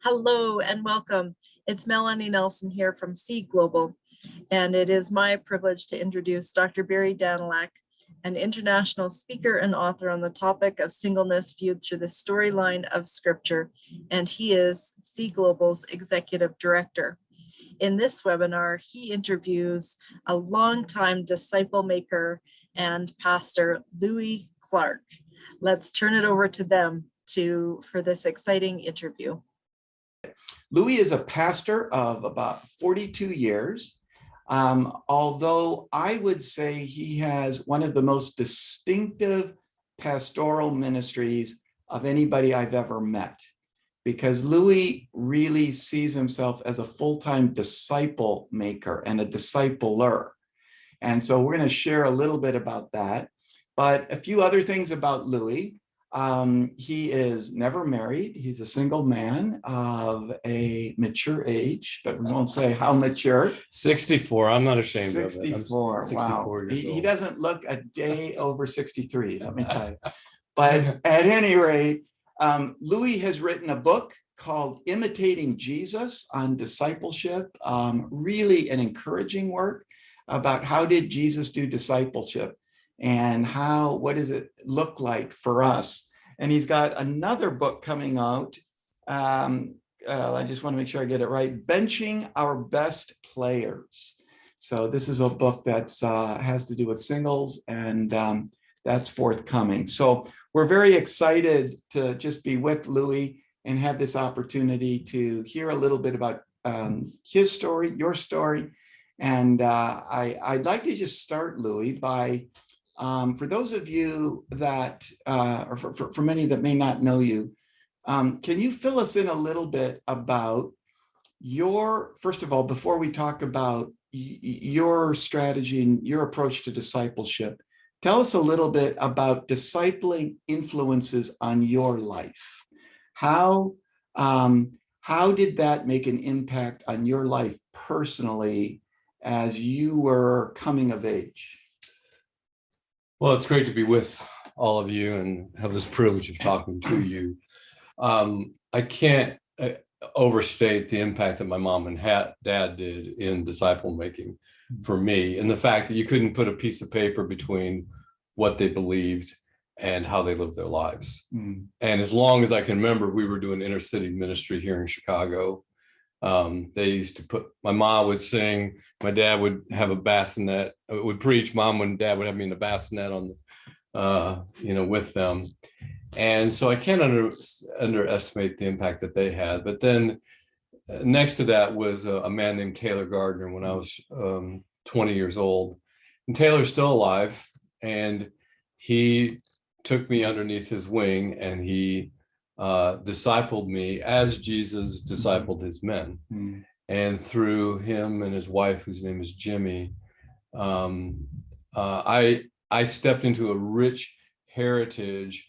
Hello and welcome. It's Melanie Nelson here from C Global, and it is my privilege to introduce Dr. Barry Danylak, an international speaker and author on the topic of singleness viewed through the storyline of Scripture, and he is C Global's Executive Director. In this webinar, he interviews a longtime disciple maker and pastor, Lewie Clark. Let's turn it over to them for this exciting interview. Lewie is a pastor of about 42 years, although I would say he has one of the most distinctive pastoral ministries of anybody I've ever met, because Lewie really sees himself as a full-time disciple maker and a discipler. And so we're going to share a little bit about that. But a few other things about Lewie. He is never married. He's a single man of a mature age, but we won't say how mature. 64. I'm not ashamed 64, of it. I'm 64 wow. years old. He doesn't look a day over 63, let me tell you. But at any rate, Lewie has written a book called Imitating Jesus on Discipleship, really an encouraging work about how did Jesus do discipleship and what does it look like for us. And he's got another book coming out. I just want to make sure I get it right. Benching Our Best Players. So this is a book that has to do with singles, and that's forthcoming. So we're very excited to just be with Lewie and have this opportunity to hear a little bit about his story, your story. And I'd like to just start, Lewie, by for those of you that, or for many that may not know you, can you fill us in a little bit about first of all, before we talk about your strategy and your approach to discipleship, tell us a little bit about discipling influences on your life. How did that make an impact on your life personally as you were coming of age? Well, it's great to be with all of you and have this privilege of talking to you. I can't overstate the impact that my mom and dad did in disciple making for me, and the fact that you couldn't put a piece of paper between what they believed and how they lived their lives. And as long as I can remember, we were doing inner city ministry here in Chicago. They used to my mom would sing, my dad would have a bassinet, would preach, mom and dad would have me in a bassinet on, with them. And so I can't underestimate the impact that they had. But then next to that was a man named Taylor Gardner when I was 20 years old. And Taylor's still alive, and he took me underneath his wing, and he discipled me as Jesus discipled his men. And through him and his wife, whose name is Jimmy, I stepped into a rich heritage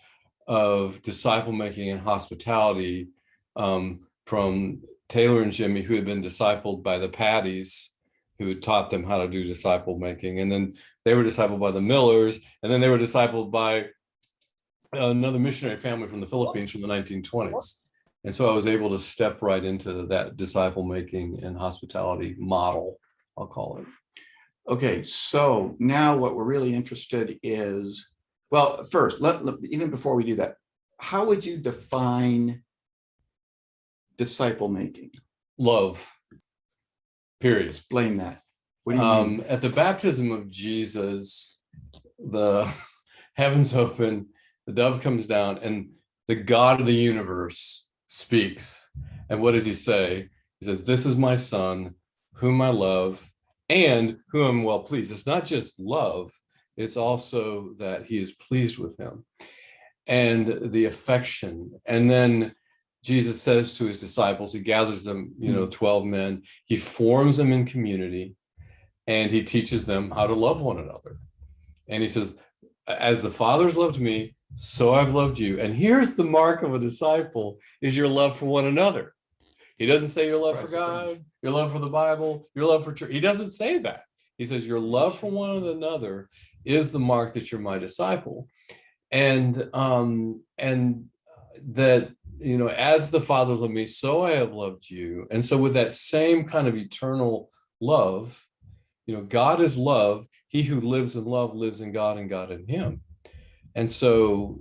of disciple making and hospitality from Taylor and Jimmy, who had been discipled by the Patties, who had taught them how to do disciple making. And then they were discipled by the Millers, and then they were discipled by another missionary family from the Philippines from the 1920s. And so I was able to step right into that disciple making and hospitality model, I'll call it. Okay, so now what we're really interested is, well, first, even before we do that, how would you define disciple making? Love, period. Explain that. What do you mean? At the baptism of Jesus, the heavens open, the dove comes down, and the God of the universe speaks. And what does he say? He says, "This is my son, whom I love, and whom I'm well pleased." It's not just love, it's also that he is pleased with him. And the affection. And then Jesus says to his disciples, he gathers them, 12 men, he forms them in community, and he teaches them how to love one another. And he says, "As the Father's loved me, so I've loved you." And here's the mark of a disciple, is your love for one another. He doesn't say your love for God, your love for the Bible, your love for church. He doesn't say that. He says your love for one another is the mark that you're my disciple. And that as the Father loved me, so I have loved you. And so with that same kind of eternal love, God is love. He who lives in love lives in God and God in him. And so,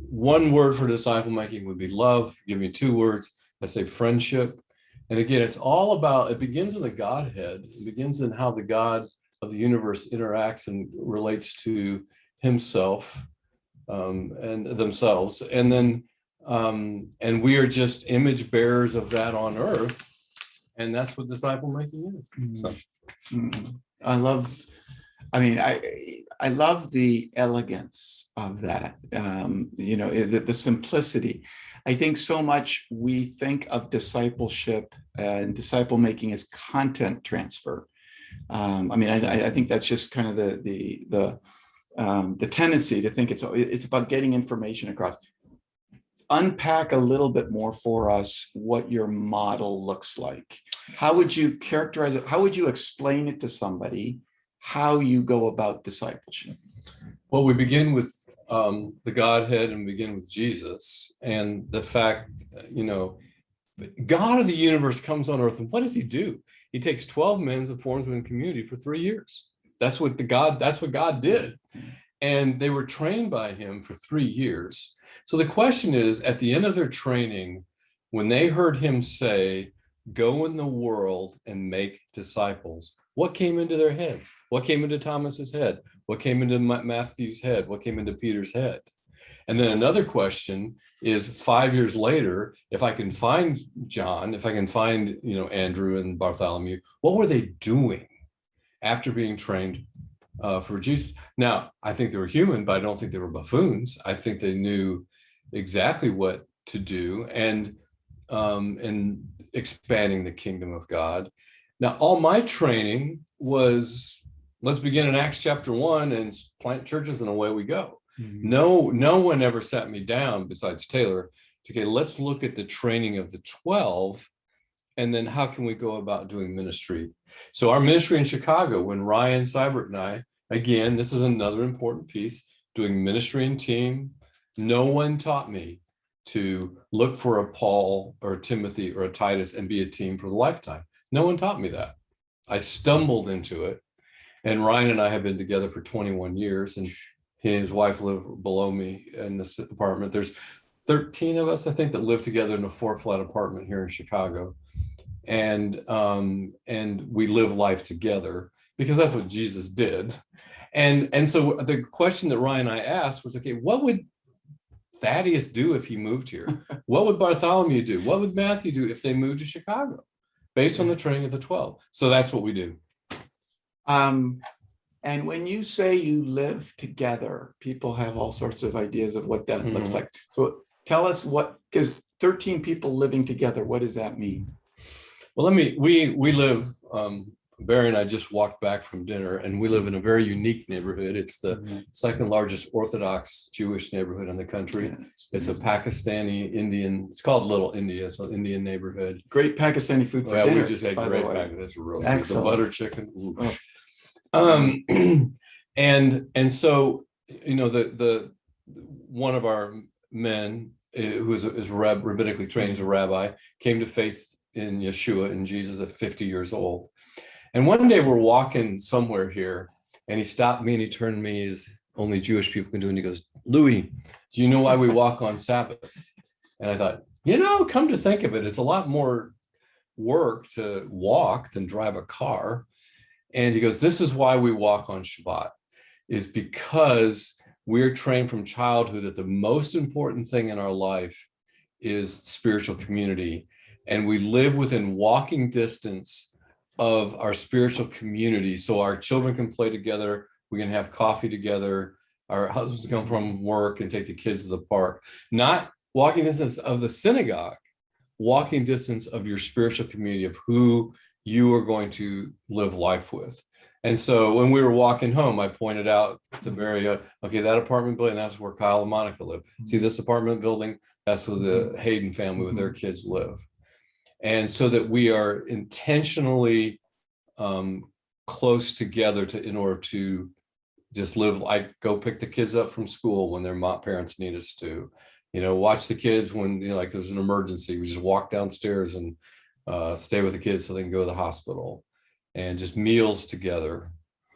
one word for disciple making would be love. Give me two words. I say friendship. And again, it's all about, it begins with the Godhead. It begins in how the God of the universe interacts and relates to himself and themselves. And then, and we are just image bearers of that on earth. And that's what disciple making is. So. I love the elegance of that, the simplicity. I think so much we think of discipleship and disciple making as content transfer. I think that's just kind of the tendency to think it's about getting information across. Unpack a little bit more for us what your model looks like. How would you characterize it? How would you explain it to somebody, how you go about discipleship? Well, we begin with the Godhead and begin with Jesus, and the fact, God of the universe comes on earth, and what does he do? He takes 12 men and forms them in community for 3 years. That's what God did. And they were trained by him for 3 years. So the question is, at the end of their training, when they heard him say, go in the world and make disciples, what came into their heads? What came into Thomas's head? What came into Matthew's head? What came into Peter's head? And then another question is, 5 years later, if I can find John, if I can find, Andrew and Bartholomew, what were they doing after being trained for Jesus? Now, I think they were human, but I don't think they were buffoons. I think they knew exactly what to do and expanding the kingdom of God. Now, all my training was, let's begin in Acts chapter 1 and plant churches and away we go. Mm-hmm. No one ever sat me down besides Taylor to, okay, let's look at the training of the 12 and then how can we go about doing ministry? So our ministry in Chicago, when Ryan Seibert and I, again, this is another important piece, doing ministry in team. No one taught me to look for a Paul or a Timothy or a Titus and be a team for the lifetime. No one taught me that. I stumbled into it. And Ryan and I have been together for 21 years, and he and his wife live below me in this apartment. There's 13 of us, I think, that live together in a 4-flat apartment here in Chicago. And we live life together because that's what Jesus did. And so the question that Ryan and I asked was, okay, what would Thaddeus do if he moved here? What would Bartholomew do? What would Matthew do if they moved to Chicago? Based on the training of the 12. So that's what we do. And when you say you live together, people have all sorts of ideas of what that looks like. So tell us because 13 people living together, what does that mean? Well, we live, Barry and I just walked back from dinner, and we live in a very unique neighborhood. It's the second largest Orthodox Jewish neighborhood in the country. Yeah, it's a Pakistani Indian, it's called Little India. It's an Indian neighborhood. Great Pakistani food for dinner. We just had great Pakistani. That's real good. The butter chicken. And so, the one of our men who is rabbinically trained as a rabbi came to faith in Yeshua and Jesus at 50 years old. And one day we're walking somewhere here, and he stopped me and he turned to me, as only Jewish people can do, and he goes, Lewie, do you know why we walk on Sabbath? And I thought, come to think of it, it's a lot more work to walk than drive a car. And he goes, this is why we walk on Shabbat, is because we're trained from childhood that the most important thing in our life is spiritual community. And we live within walking distance of our spiritual community. So our children can play together. We can have coffee together. Our husbands come from work and take the kids to the park. Not walking distance of the synagogue, walking distance of your spiritual community, of who you are going to live life with. And so when we were walking home, I pointed out to Barry, okay, that apartment building, that's where Kyle and Monica live. See this apartment building? That's where the Hayden family with their kids live. And so that we are intentionally close together in order to just live. I go pick the kids up from school when their parents need us to. watch the kids when, like there's an emergency. We just walk downstairs and stay with the kids so they can go to the hospital, and just meals together.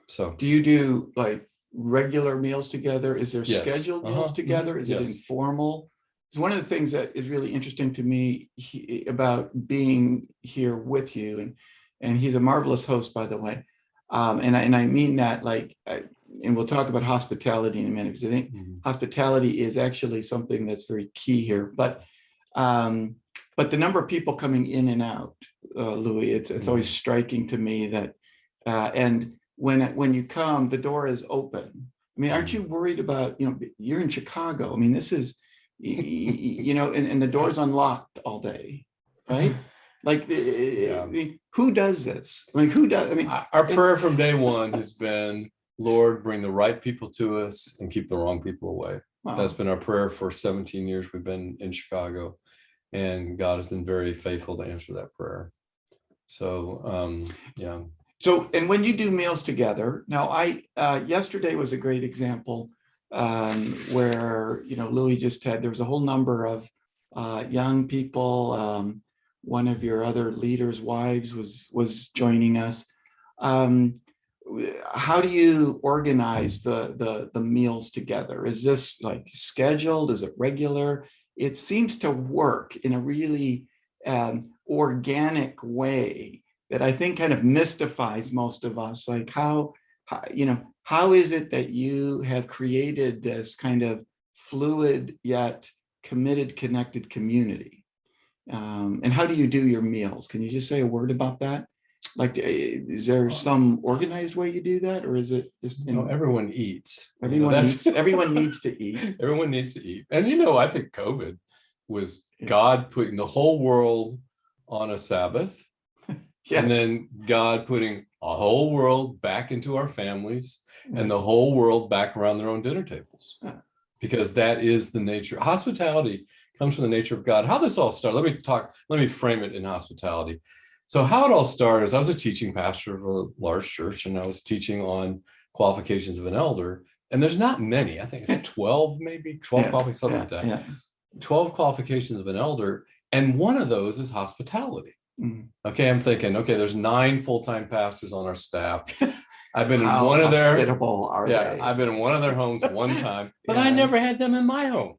So Do you do like regular meals together? Is there Yes. scheduled meals together? Is it Yes. informal? It's one of the things that is really interesting to me about being here with you, and he's a marvelous host, by the way. And I mean that, like, and we'll talk about hospitality in a minute, because I think hospitality is actually something that's very key here. But the number of people coming in and out, Lewie, it's always striking to me that, and when you come, the door is open. I mean, aren't you worried about, you're in Chicago. I mean, this is, and the door's unlocked all day, right? Like, I mean, who does this? I mean, who does? I mean, our prayer from day one has been, Lord, bring the right people to us and keep the wrong people away. wow. That's been our prayer for 17 years we've been in Chicago, and God has been very faithful to answer that prayer. So, yeah. So, and when you do meals together, now yesterday was a great example where, Lewie there was a whole number of young people. One of your other leaders' wives was joining us. How do you organize the meals together? Is this like scheduled? Is it regular? It seems to work in a really organic way that I think kind of mystifies most of us. Like how is it that you have created this kind of fluid yet committed, connected community? And how do you do your meals? Can you just say a word about that? Like, is there some organized way you do that, or is it just everyone eats? Everyone needs to eat. Everyone needs to eat. And I think COVID was God putting the whole world on a Sabbath. Yes. And then God putting a whole world back into our families, and the whole world back around their own dinner tables. Because that is the nature. Hospitality comes from the nature of God. How this all started, let me frame it in hospitality. So how it all started is I was a teaching pastor of a large church, and I was teaching on qualifications of an elder. And there's not many, I think it's 12, maybe 12 qualifications, something like that. 12 qualifications of an elder. And one of those is hospitality. Okay, I'm thinking, there's 9 full-time pastors on our staff. I've been in one of their I've been in one of their homes one time, but I never had them in my home,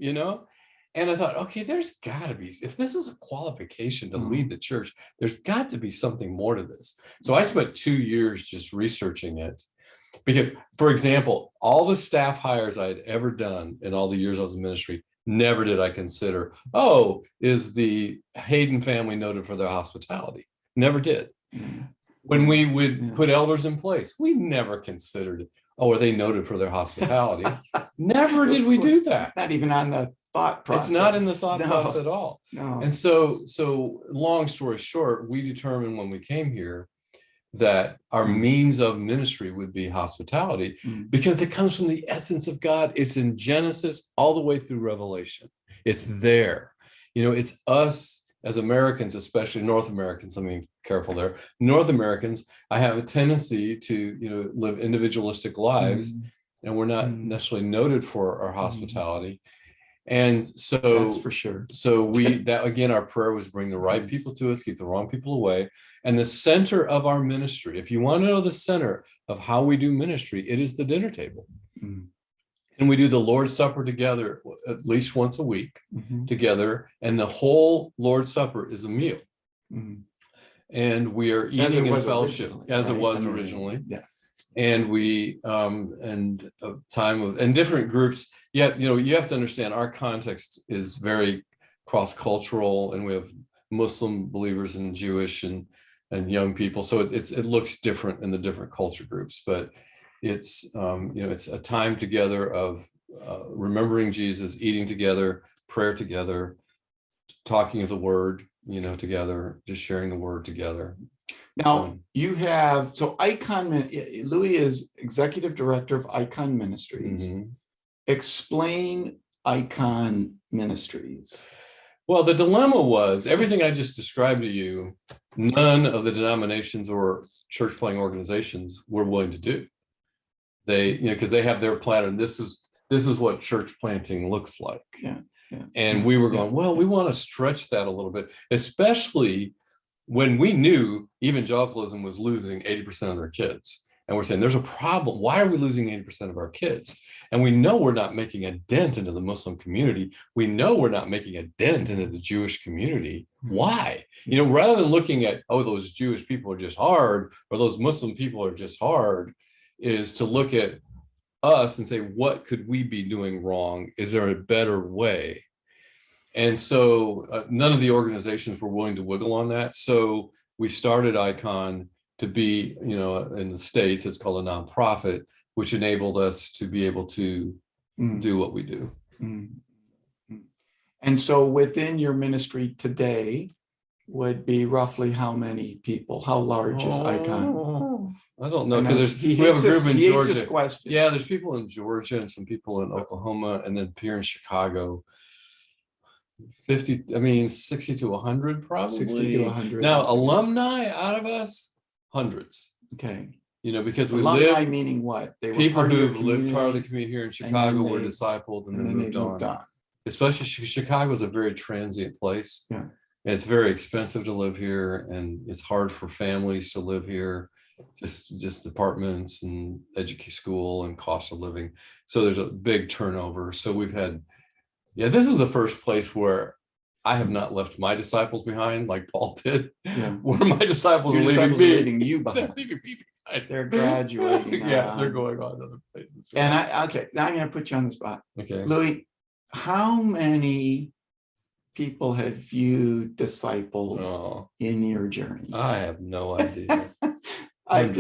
And I thought, there's got to be, if this is a qualification to lead the church, there's got to be something more to this. So I spent 2 years just researching it, because, for example, all the staff hires I had ever done in all the years I was in ministry, never did I consider, is the Hayden family noted for their hospitality? Never did. When we would put elders in place, we never considered, are they noted for their hospitality? Never did we do that. It's not even on the thought process. It's not in the thought process at all. No. And so long story short, we determined when we came here that our means of ministry would be hospitality, because it comes from the essence of God. It's in Genesis all the way through Revelation. It's there. It's us as Americans, especially North Americans. I mean, careful there. North Americans, I have a tendency to, live individualistic lives, and we're not necessarily noted for our hospitality. And so that's for sure. So again, our prayer was bring the right people to us, keep the wrong people away. And the center of our ministry, if you want to know the center of how we do ministry, it is the dinner table. And we do the Lord's Supper together at least once a week together. And the whole Lord's Supper is a meal. And we are eating in fellowship as it was originally. Yeah. And we and a time of, and different groups. Yet, you have to understand our context is very cross-cultural, and we have Muslim believers and Jewish and young people. So it looks different in the different culture groups, but it's it's a time together of remembering Jesus, eating together, prayer together, talking of the word, together, just sharing the word together. Now you have, so Lewie is executive director of Icon Ministries. Explain Icon Ministries. Well, the dilemma was everything I just described to you, none of the denominations or church planting organizations were willing to do. They, because they have their plan, and this is what church planting looks like. Yeah. And we were going, well, we want to stretch that a little bit, especially when we knew evangelicalism was losing 80% of their kids. And we're saying there's a problem. Why are we losing 80% of our kids? And we know we're not making a dent into the Muslim community. We know we're not making a dent into the Jewish community. Why? Rather than looking at, oh, those Jewish people are just hard, or those Muslim people are just hard, is to look at us and say, what could we be doing wrong? Is there a better way? And so none of the organizations were willing to wiggle on that. So we started Icon to be, in the States, it's called a nonprofit, which enabled us to be able to do what we do. And so within your ministry today would be roughly how many people? How large is Icon? I don't know, because we have a group in Georgia. Yeah, there's people in Georgia and some people in Oklahoma, and then here in Chicago. 60 to 100 probably. 60 to 100. Now, alumni out of us, hundreds. Okay. Because we alumni live, meaning what? They were people who lived part of the community here in Chicago were discipled and then moved on. Especially Chicago is a very transient place. Yeah. And it's very expensive to live here, and it's hard for families to live here. Just apartments and education, school, and cost of living. So there's a big turnover. So we've had. Yeah, this is the first place where I have not left my disciples behind like Paul did. Yeah. Where my disciples are leaving you behind. They're graduating. Yeah, they're going on to other places. And now I'm going to put you on the spot. Okay. Lewie, how many people have you discipled in your journey? I have no idea. I have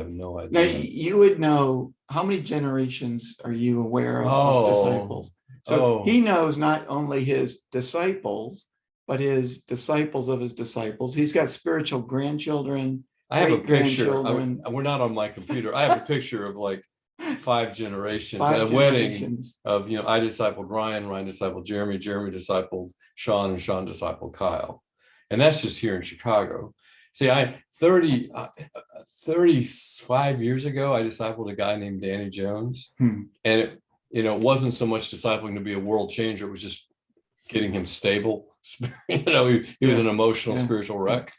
no idea. Now, you would know, how many generations are you aware of disciples? So he knows not only his disciples, but his disciples of his disciples. He's got spiritual grandchildren. I have a picture. We're not on my computer. I have a picture of like 5 generations at a wedding of, I discipled Ryan discipled Jeremy discipled Sean, and Sean discipled Kyle. And that's just here in Chicago. See, 35 years ago, I discipled a guy named Danny Jones. And it wasn't so much discipling to be a world changer. It was just getting him stable. He was an emotional, spiritual wreck.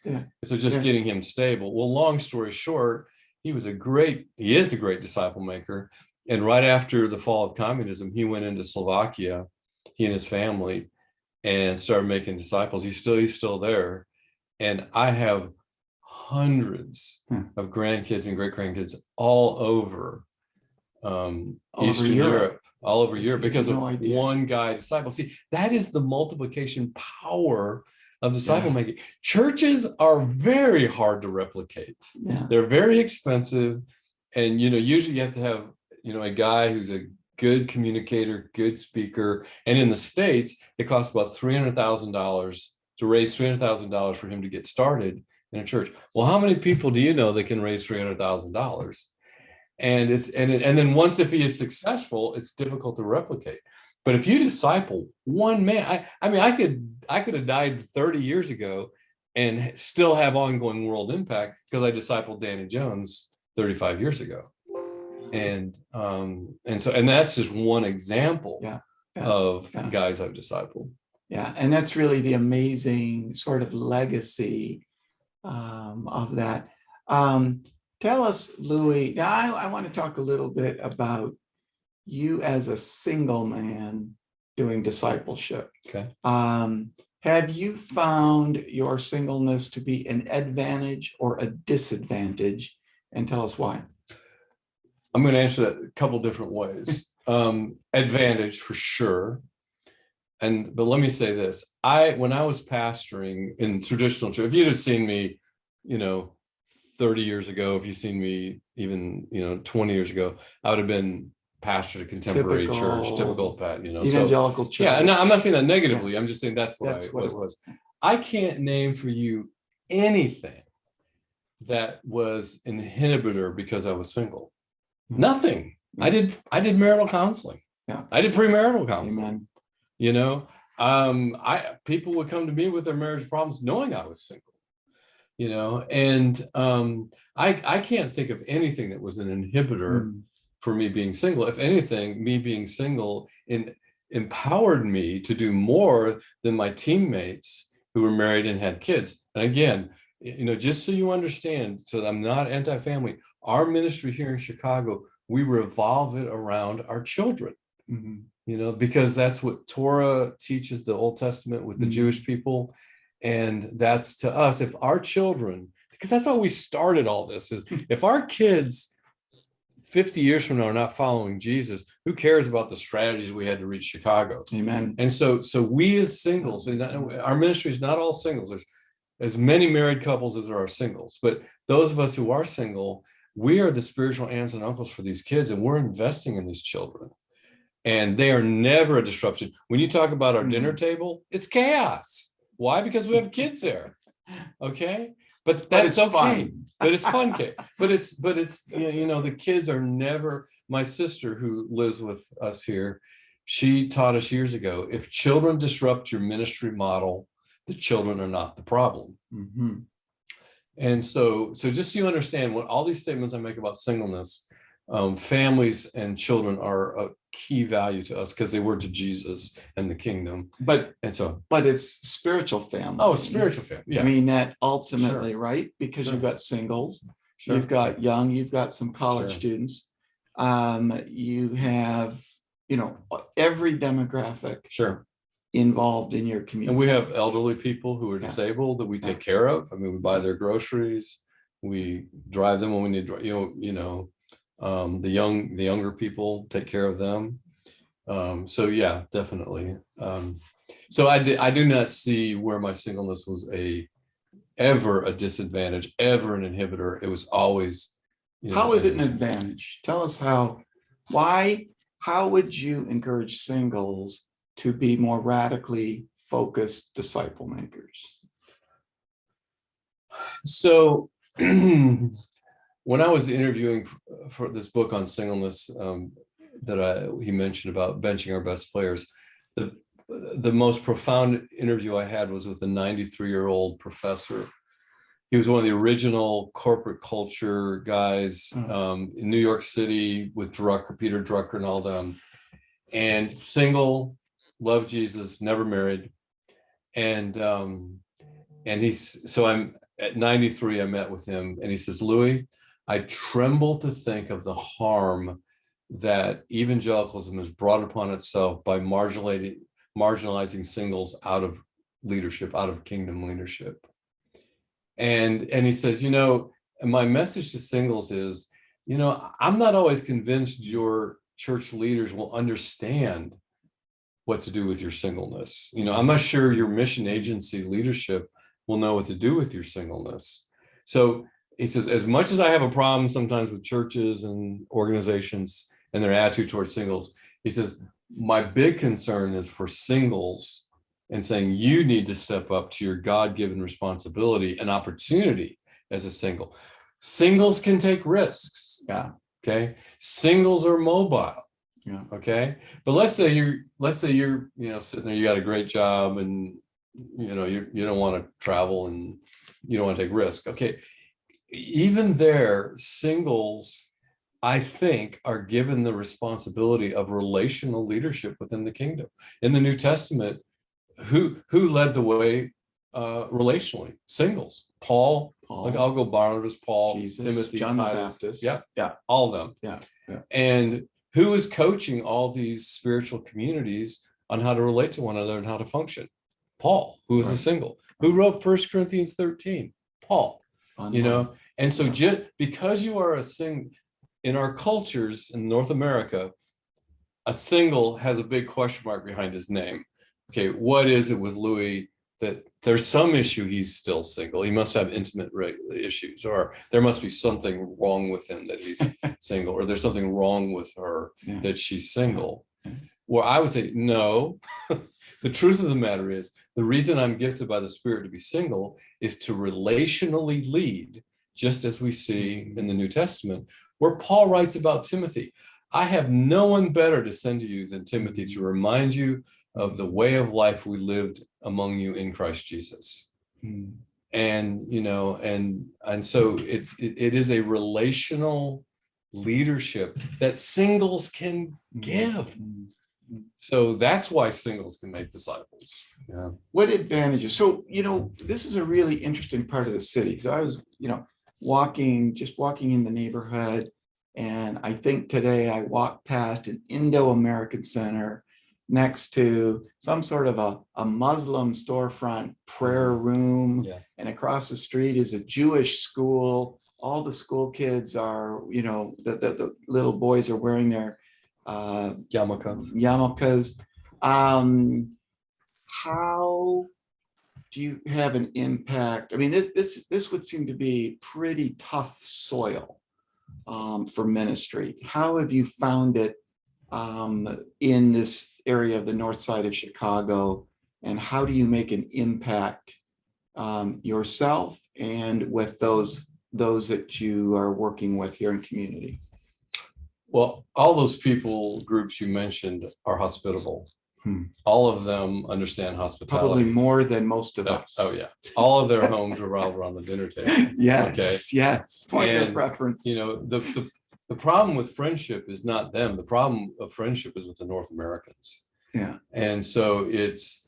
So just getting him stable. Well, long story short, he is a great disciple maker. And right after the fall of communism, he went into Slovakia, he and his family, and started making disciples. He's still there. And I have hundreds of grandkids and great grandkids all over Eastern Europe. All over Europe because of one guy disciple. See, that is the multiplication power of disciple making. Churches are very hard to replicate. They're very expensive. And, usually you have to have, a guy who's a good communicator, good speaker. And in the States, it costs about $300,000 to raise $300,000 for him to get started in a church. Well, how many people do you know that can raise $300,000? And then once, if he is successful, it's difficult to replicate. But if you disciple one man, I could have died 30 years ago and still have ongoing world impact because I discipled Danny Jones 35 years ago. And that's just one example of guys I've discipled. Yeah, and that's really the amazing sort of legacy of that. Tell us, Lewie, now I want to talk a little bit about you as a single man doing discipleship. Okay. Have you found your singleness to be an advantage or a disadvantage? And tell us why. I'm going to answer that a couple different ways. Advantage for sure. But let me say this. When I was pastoring in traditional church, if you'd have seen me, 30 years ago, if you've seen me even, 20 years ago, I would have been pastor at a contemporary church, typical evangelical church. Yeah, and I'm not saying that negatively. Yeah. I'm just saying that's what it was. I can't name for you anything that was an inhibitor because I was single. Mm-hmm. Nothing. Mm-hmm. I did marital counseling. Yeah. I did premarital counseling. Amen. People would come to me with their marriage problems knowing I was single. I can't think of anything that was an inhibitor for me being single. If anything, me being single empowered me to do more than my teammates who were married and had kids. And again, just so you understand, so I'm not anti-family, our ministry here in Chicago, we revolve it around our children, because that's what Torah teaches, the Old Testament with the Jewish people. And that's to us, if our children, because that's how we started all this, is if our kids 50 years from now are not following Jesus, who cares about the strategies we had to reach Chicago? Amen. And so we as singles, and our ministry is not all singles. There's as many married couples as there are singles, but those of us who are single, we are the spiritual aunts and uncles for these kids, and we're investing in these children. And they are never a disruption. When you talk about our dinner table, it's chaos. Why? Because we have kids there. Okay. But that's okay. Fun. But it's fun. But it's the kids are never. My sister, who lives with us here, she taught us years ago, if children disrupt your ministry model, the children are not the problem. And so just so you understand, what all these statements I make about singleness, families and children are a key value to us because they were to Jesus and the kingdom. But it's spiritual family. Oh, spiritual family. Yeah. I mean, that ultimately, right? Because you've got singles, you've got young, you've got some college students. You have, every demographic involved in your community. And we have elderly people who are disabled that we take care of. I mean, we buy their groceries, we drive them when we need, the younger people, take care of them. So yeah, definitely. So I do not see where my singleness was ever a disadvantage, ever an inhibitor. It was always. How is it an advantage? Tell us how would you encourage singles to be more radically focused disciple makers? So when I was interviewing for this book on singleness that he mentioned about benching our best players, the most profound interview I had was with a 93-year-old professor. He was one of the original corporate culture guys in New York City with Peter Drucker and all them, and single, loved Jesus, never married. And I'm at 93, I met with him, and he says, Lewie, I tremble to think of the harm that evangelicalism has brought upon itself by marginalizing singles out of leadership, out of kingdom leadership. And he says, my message to singles is, I'm not always convinced your church leaders will understand what to do with your singleness. I'm not sure your mission agency leadership will know what to do with your singleness. So he says, as much as I have a problem sometimes with churches and organizations and their attitude towards singles, he says, my big concern is for singles and saying you need to step up to your God-given responsibility and opportunity as a single. Singles can take risks. Yeah. Okay. Singles are mobile. Yeah. Okay. But let's say you're sitting there, you got a great job and you don't want to travel and you don't want to take risk. Okay. Even there, singles, I think, are given the responsibility of relational leadership within the kingdom. In the New Testament, who led the way relationally? Singles. Paul. Like I'll go Barnabas, Paul, Jesus, Timothy, John Titus. the Baptist. Yeah, all of them. Yeah. And who is coaching all these spiritual communities on how to relate to one another and how to function? Paul, who is a single. Who wrote 1 Corinthians 13? Paul. And so just because you are a single, in our cultures in North America, a single has a big question mark behind his name. Okay, what is it with Lewie that there's some issue he's still single? He must have intimate issues, or there must be something wrong with him that he's single, or there's something wrong with her that she's single. Well, I would say, no. The truth of the matter is, the reason I'm gifted by the Spirit to be single is to relationally lead, just as we see in the New Testament, where Paul writes about Timothy. I have no one better to send to you than Timothy to remind you of the way of life we lived among you in Christ Jesus. And so it is a relational leadership that singles can give. So that's why singles can make disciples. Yeah. What advantages? So, this is a really interesting part of the city. So I was, walking in the neighborhood, and I think today I walked past an Indo-American center next to some sort of a Muslim storefront prayer room. Yeah. And across the street is a Jewish school. All the school kids are, the little boys are wearing their yarmulkes. How do you have an impact? I mean, this would seem to be pretty tough soil for ministry. How have you found it in this area of the north side of Chicago, and how do you make an impact yourself and with those that you are working with here in community? Well, all those groups you mentioned are hospitable. All of them understand hospitality. Probably more than most of us. Oh yeah. All of their homes revolve around the dinner table. Yes. Okay. Yes. Point of And, preference. The problem with friendship is not them. The problem of friendship is with the North Americans. Yeah. And so it's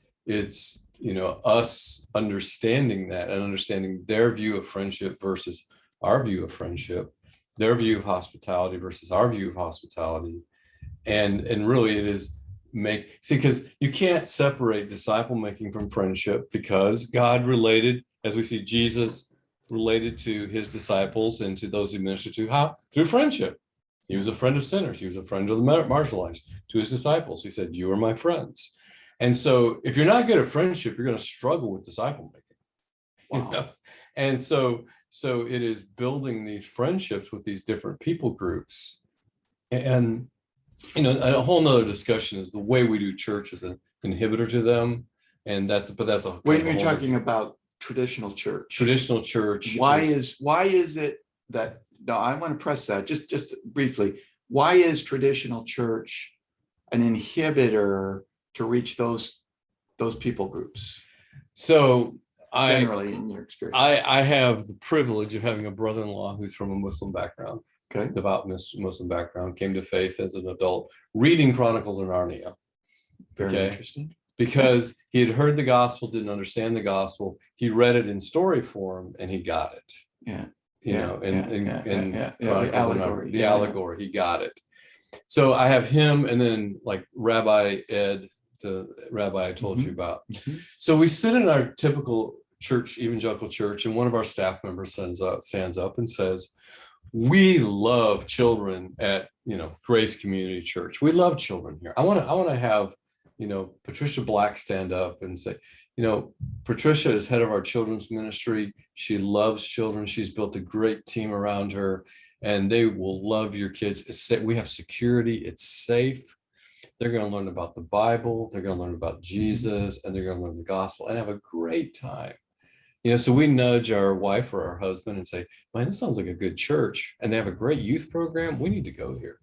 us understanding that and understanding their view of friendship versus our view of friendship, their view of hospitality versus our view of hospitality. And really it is because you can't separate disciple making from friendship, because God related, as we see Jesus related to his disciples and to those he ministered to, how? Through friendship. He was a friend of sinners. He was a friend of the marginalized. To his disciples, he said, "You are my friends." And so if you're not good at friendship, you're going to struggle with disciple making. Wow. And so it is building these friendships with these different people groups. And a whole nother discussion is the way we do church is an inhibitor to them. And that's a when you're talking about traditional church. Why is it that, no, I want to press that just briefly. Why is traditional church an inhibitor to reach those people groups? So generally in your experience. I have the privilege of having a brother-in-law who's from a Muslim background. Okay. Devout Muslim background, came to faith as an adult, reading Chronicles of Narnia. Very interesting. Because he had heard the gospel, didn't understand the gospel. He read it in story form and he got it. Yeah. The allegory, he got it. So I have him, and then like Rabbi Ed, the rabbi I told you about. So we sit in our typical church, evangelical church, and one of our staff members stands up and says, "We love children at Grace Community Church. We love children here. I want to have Patricia Black stand up and say, Patricia is head of our children's ministry. She loves children. She's built a great team around her, and they will love your kids. We have security. It's safe. They're going to learn about the Bible. They're going to learn about Jesus, and they're going to learn the gospel and have a great time." So we nudge our wife or our husband and say, "Man, this sounds like a good church, and they have a great youth program. We need to go here."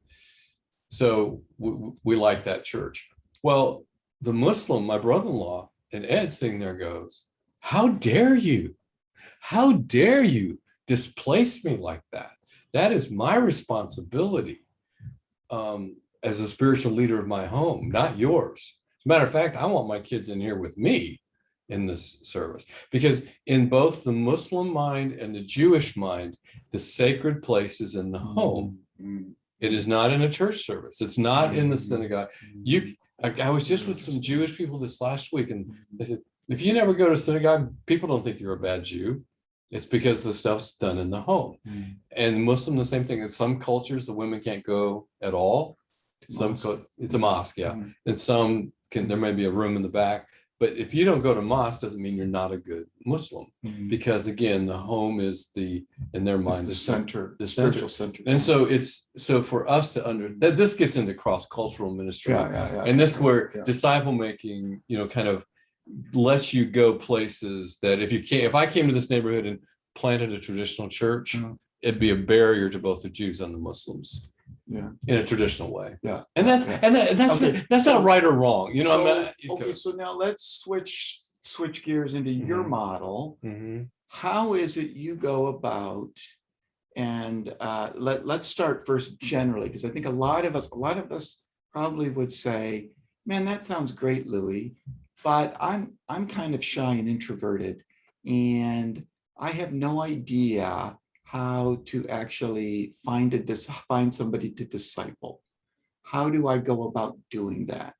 So we like that church. Well, the Muslim, my brother-in-law, and Ed sitting there goes, "How dare you? How dare you displace me like that? That is my responsibility as a spiritual leader of my home, not yours. As a matter of fact, I want my kids in here with me in this service." Because in both the Muslim mind and the Jewish mind, the sacred place is in the home. It is not in a church service. It's not in the synagogue. I was just with some Jewish people this last week, and they said, if you never go to synagogue, people don't think you're a bad Jew. It's because the stuff's done in the home. And Muslim, the same thing. In some cultures, the women can't go at all. It's a mosque, yeah. And some there may be a room in the back. But if you don't go to mosque, doesn't mean you're not a good Muslim, because again, the home is in their mind, the center, the spiritual center. And so for us to that this gets into cross-cultural ministry, and this where disciple making, kind of lets you go places that if I came to this neighborhood and planted a traditional church, it'd be a barrier to both the Jews and the Muslims. In a traditional way. And that's not right or wrong. So now let's switch gears into your model. How is it you go about, and let's start first generally, because I think a lot of us probably would say, Man, that sounds great, Louis. But I'm kind of shy and introverted, and I have no idea how to actually find somebody to disciple. How do I go about doing that?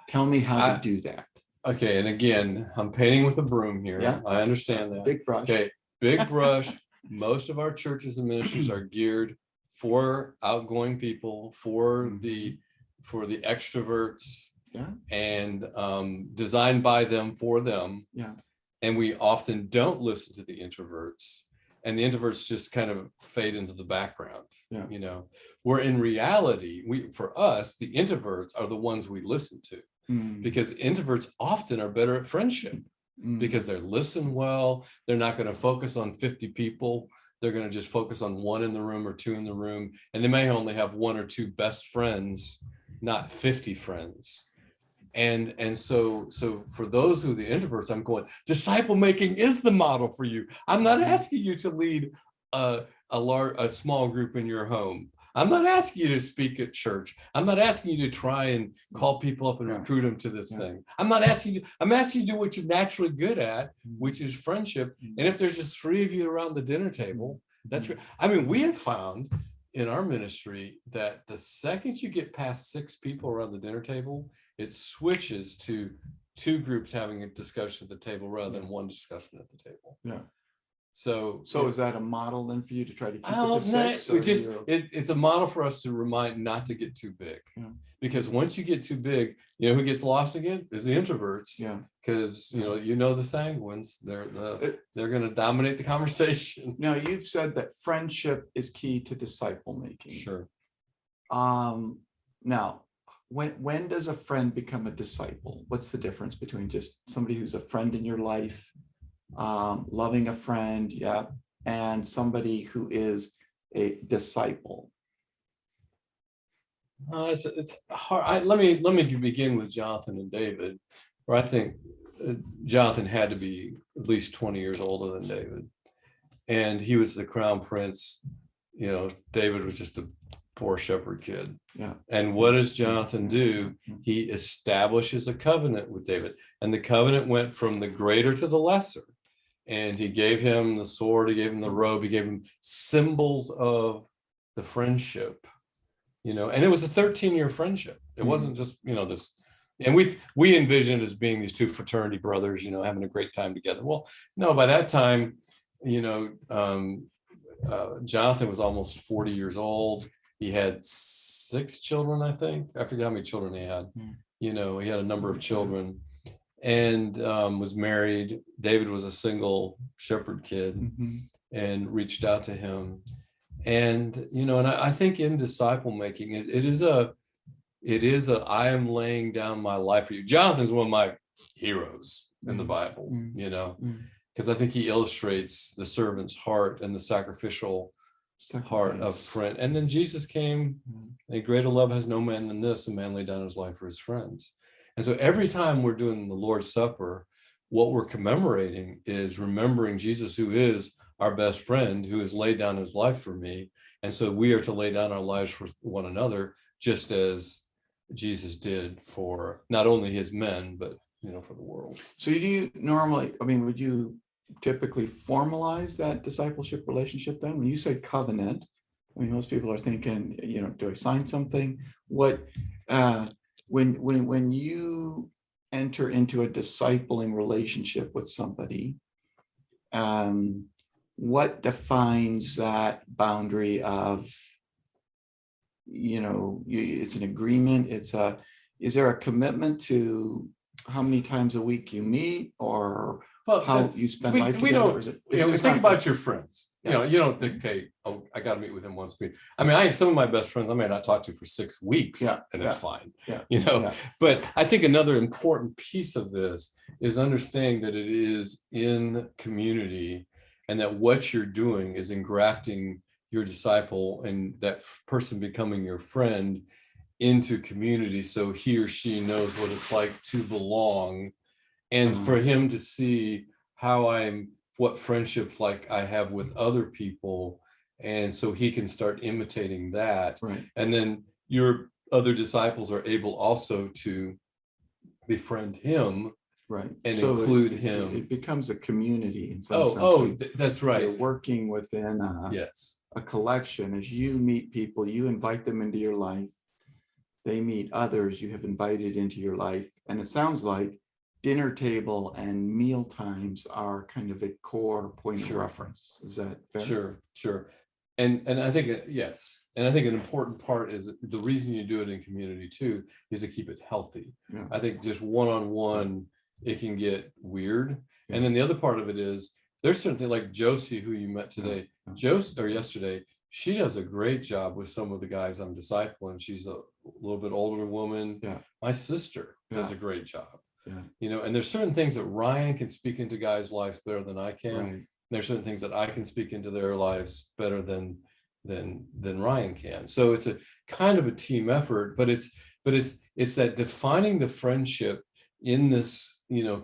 Tell me how to do that. Okay, and again, I'm painting with a broom here. Yeah. I understand that. Big brush. Okay, big brush. Most of our churches and ministries are geared for outgoing people, for the extroverts, Yeah. and designed by them for them. Yeah. And we often don't listen to the introverts, and the introverts just kind of fade into the background. Yeah. You know, where in reality, for us, the introverts are the ones we listen to, because introverts often are better at friendship. Because they listen well. They're not going to focus on 50 people. They're going to just focus on one in the room or two in the room. And they may only have one or two best friends, not 50 friends. And so for those who are the introverts, I'm going, disciple making is the model for you. I'm not asking you to lead a small group in your home. I'm not asking you to speak at church. I'm not asking you to try and call people up and recruit them to this thing. I'm asking you to do what you're naturally good at, which is friendship. And if there's just 3 of you around the dinner table, that's right. I mean, we have found in our ministry that the second you get past 6 people around the dinner table, it switches to 2 groups having a discussion at the table rather than one discussion at the table. Yeah. So is that a model then for you to try to keep it to 6? It's a model for us to remind not to get too big. Yeah. Because once you get too big, who gets lost again is the introverts. Yeah. Because the sanguines, they're going to dominate the conversation. Now, you've said that friendship is key to disciple making. Sure. Now, when does a friend become a disciple? What's the difference between just somebody who's a friend in your life, loving a friend, and somebody who is a disciple? It's hard. Let me begin with Jonathan and David, where I think Jonathan had to be at least 20 years older than David, and he was the crown prince. David was just a poor shepherd kid. Yeah. And what does Jonathan do? He establishes a covenant with David, and the covenant went from the greater to the lesser. And he gave him the sword, he gave him the robe, he gave him symbols of the friendship, and it was a 13-year friendship. It wasn't just, this, and we envisioned it as being these 2 fraternity brothers, having a great time together. Well, no, by that time, Jonathan was almost 40 years old. He had 6 children, I think. I forget how many children he had. He had a number of children, and was married. David was a single shepherd kid, and reached out to him. And and I think in disciple making, it is a I am laying down my life for you. Jonathan's one of my heroes in the Bible, because I think he illustrates the servant's heart and the sacrificial heart of friend. And then Jesus came, a greater love has no man than this, a man laid down his life for his friends. And so every time we're doing the Lord's Supper, what we're commemorating is remembering Jesus, who is our best friend, who has laid down his life for me. And so we are to lay down our lives for one another, just as Jesus did for not only his men, but for the world. So do you normally, would you typically formalize that discipleship relationship then? When you say covenant, most people are thinking, do I sign something? What when you enter into a discipling relationship with somebody, what defines that boundary of, it's an agreement, is there a commitment to how many times a week you meet, or how you spend life together? Think about your friends. You don't dictate, oh, I got to meet with him once a week. I have some of my best friends I may not talk to for 6 weeks, and it's fine. But I think another important piece of this is understanding that it is in community, and that what you're doing is engrafting your disciple and that person becoming your friend into community, so he or she knows what it's like to belong, and for him to see what friendships like I have with other people, and so he can start imitating that. Right. And then your other disciples are able also to befriend him Right. and So include it him. becomes a community in some sense. That's You're right. working within Yes. a collection. As you meet people, you invite them into your life. They meet others you have invited into your life. And it sounds like dinner table and meal times are kind of a core point of reference. Is that fair? Sure. And I think, yes. And I think an important part is the reason you do it in community too, is to keep it healthy. Yeah. I think just one-on-one, it can get weird. Yeah. And then the other part of it is there's something like Josie, who you met today, Josie, or yesterday, she does a great job with some of the guys I'm discipling. She's a little bit older woman. Yeah. My sister does a great job. Yeah. And there's certain things that Ryan can speak into guys' lives better than I can. Right. There's certain things that I can speak into their lives better than Ryan can. So it's a kind of a team effort, but it's that defining the friendship in this,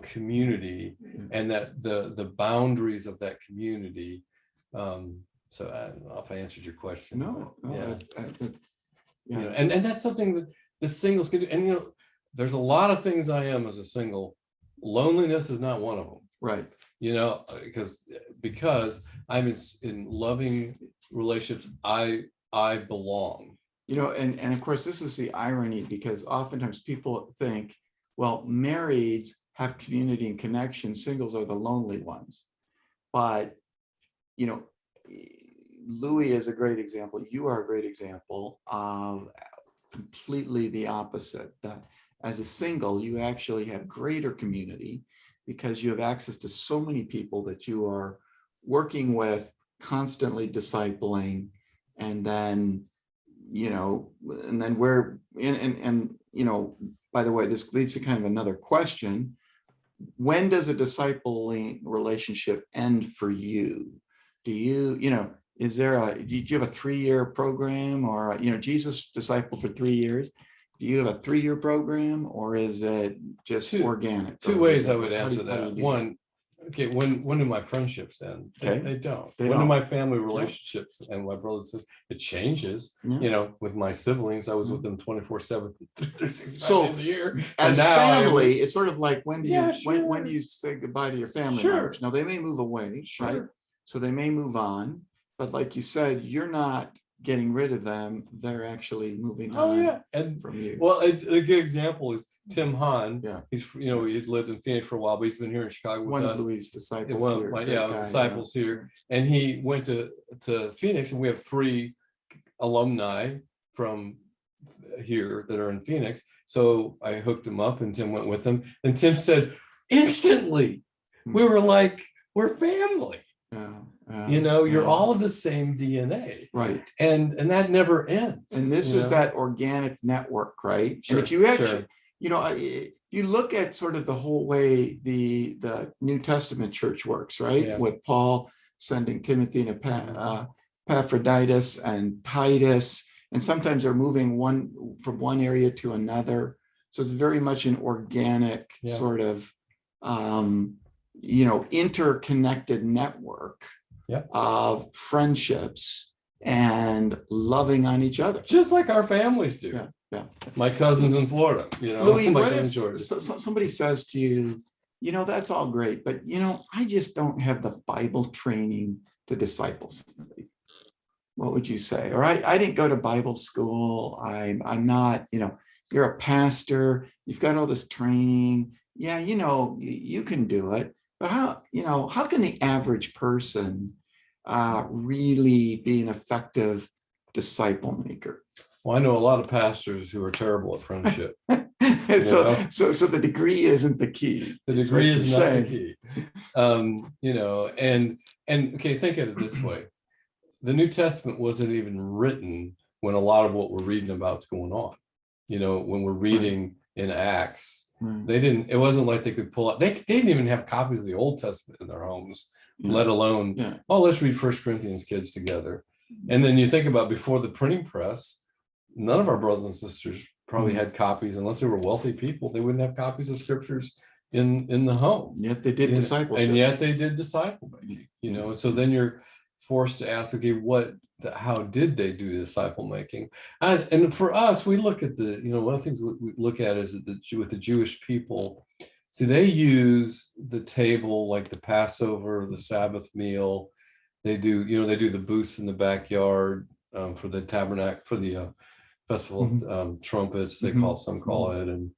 community, and that the boundaries of that community. So I don't know if I answered your question. No. Yeah. And that's something that the singles can do. And there's a lot of things I am as a single. Loneliness is not one of them. Right. Because I'm in loving relationships, I belong. And of course, this is the irony, because oftentimes people think, well, marrieds have community and connection, singles are the lonely ones. But, Lewie is a great example. You are a great example of completely the opposite. That as a single, you actually have greater community because you have access to so many people that you are working with, constantly discipling, and then, by the way, this leads to kind of another question. When does a discipling relationship end for you? Do you, did you have a 3-year program, or, Jesus discipled for 3 years? Do you have a 3-year program, or is it just organic? Two ways I would answer that. One, okay, when do my friendships end? They don't. When do my family relationships and my brothers and sisters? It changes. With my siblings, I was with them 24/7, 365 days a year. As family, it's sort of like, when do you say goodbye to your family members? Now, they may move away, right? So they may move on, but like you said, you're not getting rid of them. They're actually moving on from you. Well, a good example is Tim Hahn. Yeah. He's, he'd lived in Phoenix for a while, but he's been here in Chicago with us. One of Louie's disciples here. Disciples here. And he went to Phoenix, and we have 3 alumni from here that are in Phoenix. So I hooked him up, and Tim went with him. And Tim said, instantly, we were like, we're family. You're all of the same DNA, right? And that never ends. And this is that organic network, right? Sure, and if you actually, you look at sort of the whole way the New Testament church works, right? Yeah. With Paul sending Timothy and Epaphroditus and Titus, and sometimes they're moving from one area to another. So it's very much an organic sort of interconnected network of friendships and loving on each other, just like our families do. My cousins in Florida, Lewie, what if somebody says to you, that's all great, but I just don't have the Bible training to disciple somebody? What would you say? Or I didn't go to Bible school. I'm not, you're a pastor, you've got all this training. Yeah, you can do it. But how can the average person really be an effective disciple maker? Well, I know a lot of pastors who are terrible at friendship. So the degree isn't the key. The degree is not the key. And okay, think of it this way. The New Testament wasn't even written when a lot of what we're reading about is going on. When we're reading in Acts, it wasn't like they could pull up. They didn't even have copies of the Old Testament in their homes, let alone, let's read 1 Corinthians, kids, together. And then you think about before the printing press, none of our brothers and sisters probably had copies, unless they were wealthy people. They wouldn't have copies of scriptures in the home. Yet they did discipleship. And yet they did disciple making, So then you're forced to ask, okay, what how did they do disciple making? And for us, we look at one of the things we look at is that with the Jewish people, see, they use the table like the Passover, the Sabbath meal. They do, they do the booths in the backyard for the tabernacle, for the festival of trumpets, some call it, and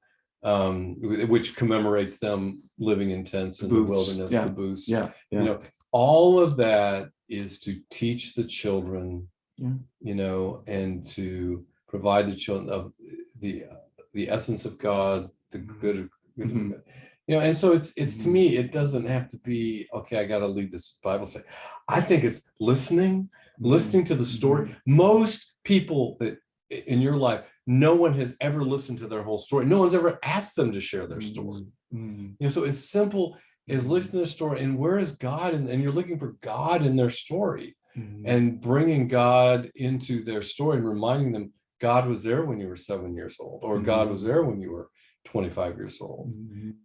which commemorates them living in tents in the wilderness, the booths. All of that is to teach the children, and to provide the children of the essence of God, the good, and so it's to me, it doesn't have to be, okay, I got to lead this Bible study. I think it's listening to the story. Most people that in your life, no one has ever listened to their whole story. No one's ever asked them to share their story. So it's simple as listening to the story, and where is God? And you're looking for God in their story, and bringing God into their story and reminding them God was there when you were 7 years old, or God was there when you were 25 years old,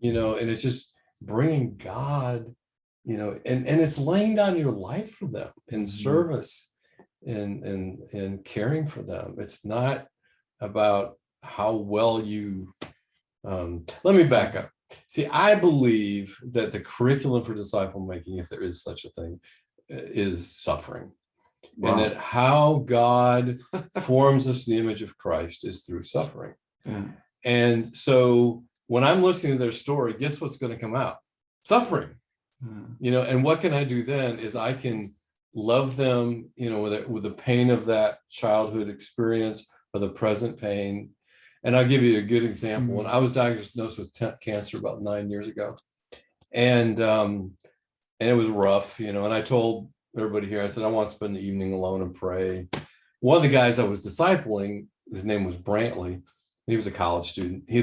and it's just bringing God, and it's laying down your life for them in service and caring for them. It's not about how well you, let me back up. See, I believe that the curriculum for disciple making, if there is such a thing, is suffering. Wow. And that how God forms us in the image of Christ is through suffering. And so when I'm listening to their story, guess what's going to come out? Suffering. And what can I do then is I can love them, with the pain of that childhood experience or the present pain. And I'll give you a good example. When I was diagnosed with cancer about 9 years ago, and it was rough, and I told everybody here, I said, I want to spend the evening alone and pray. One of the guys I was discipling, his name was Brantley. He was a college student. He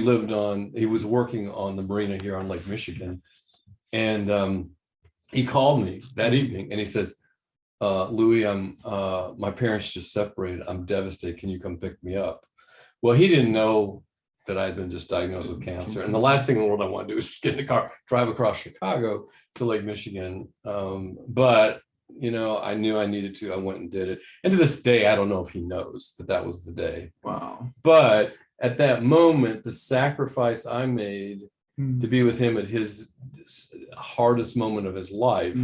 was working on the marina here on Lake Michigan. And he called me that evening and he says, Lewie, my parents just separated. I'm devastated. Can you come pick me up? Well, he didn't know that I had been just diagnosed with cancer. And the last thing in the world I want to do is get in the car, drive across Chicago to Lake Michigan. But, I knew I needed to. I went and did it. And to this day, I don't know if he knows that was the day. Wow. But at that moment, the sacrifice I made to be with him at his hardest moment of his life,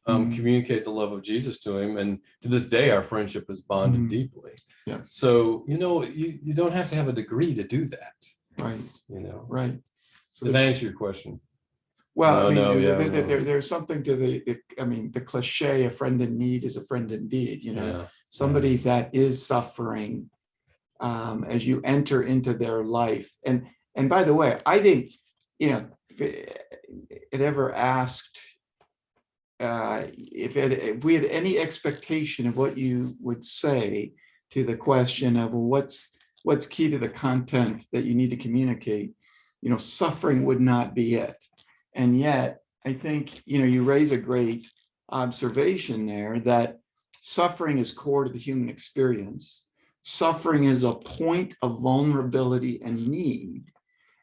communicate the love of Jesus to him. And to this day, our friendship is bonded deeply. Yes. So, you don't have to have a degree to do that. Right. Right. So did I answer your question? Well, there's something to the cliche, a friend in need is a friend indeed, somebody that is suffering as you enter into their life. And by the way, I think, if it ever asked, if we had any expectation of what you would say to the question of what's key to the content that you need to communicate, suffering would not be it. And yet, I think, you raise a great observation there that suffering is core to the human experience. Suffering is a point of vulnerability and need.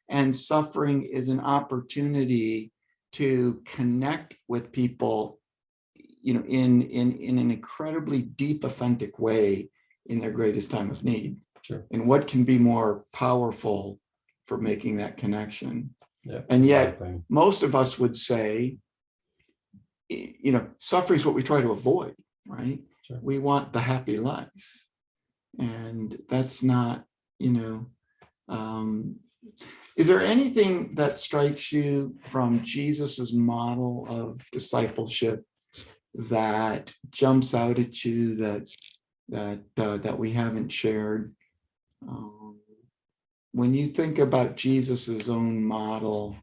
And suffering is an opportunity to connect with people, in an incredibly deep, authentic way in their greatest time of need. Sure. And what can be more powerful for making that connection? Yeah, and yet, exactly. Most of us would say, suffering is what we try to avoid, right? Sure. We want the happy life. And that's not, is there anything that strikes you from Jesus's model of discipleship that jumps out at you that we haven't shared? When you think about Jesus's own model,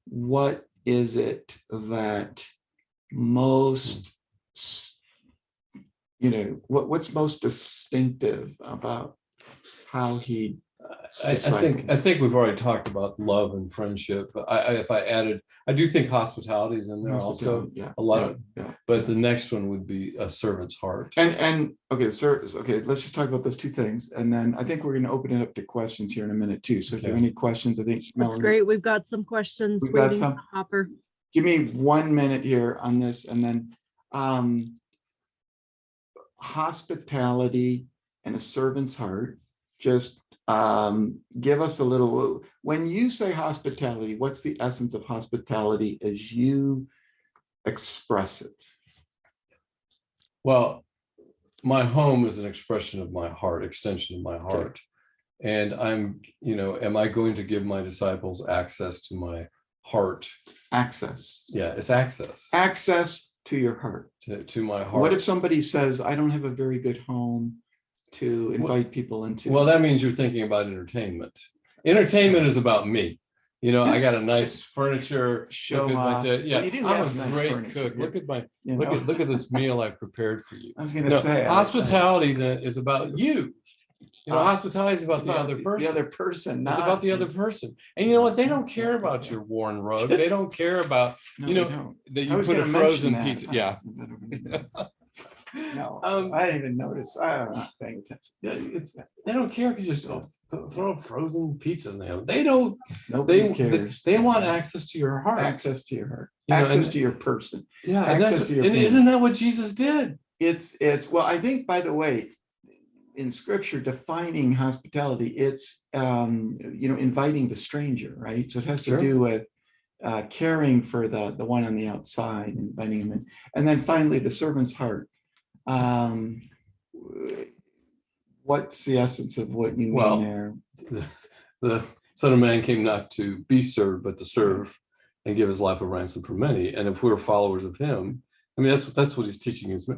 what is it that most, what's most distinctive about how he I think we've already talked about love and friendship. If I added, I do think hospitality is in there also. Yeah, a lot but the next one would be a servant's heart. And okay, service. Okay, let's just talk about those two things, and then I think we're going to open it up to questions here in a minute too. So if there are any questions, I think that's great. We've got some questions waiting in the hopper. Give me 1 minute here on this, and then hospitality and a servant's heart. Just give us a little, when you say hospitality, what's the essence of hospitality as you express it? Well, my home is an expression of my heart, extension of my heart. And am I going to give my disciples access to my heart? Access. Yeah, it's access. Access to your heart. To my heart. What if somebody says, I don't have a very good home to invite people into? Well, that means you're thinking about entertainment. Entertainment is about me. I got a nice furniture. Show off. Yeah, well, you do I'm have a nice great furniture. cook. Look at my You look know? at this meal I prepared for you. I was going to say hospitality then is about you. Hospitality is about the other person. The other person. It's about the other person. And you know what? They don't care about your worn rug. They don't care about that you put a frozen pizza. Yeah. No, I didn't even notice. I'm not paying attention. Yeah, they don't care if you just throw a frozen pizza in there. They don't. Nobody cares. They want access to your heart. Access to your heart. Access to your person. Yeah, access to your. And isn't that what Jesus did? It's well. I think, by the way, in Scripture, defining hospitality, it's inviting the stranger, right? So it has to do with caring for the one on the outside, inviting him in, and then finally the servant's heart. What's the essence of what you mean there? The Son of Man came not to be served, but to serve and give his life a ransom for many. And if we're followers of him, I mean, that's what he's teaching us.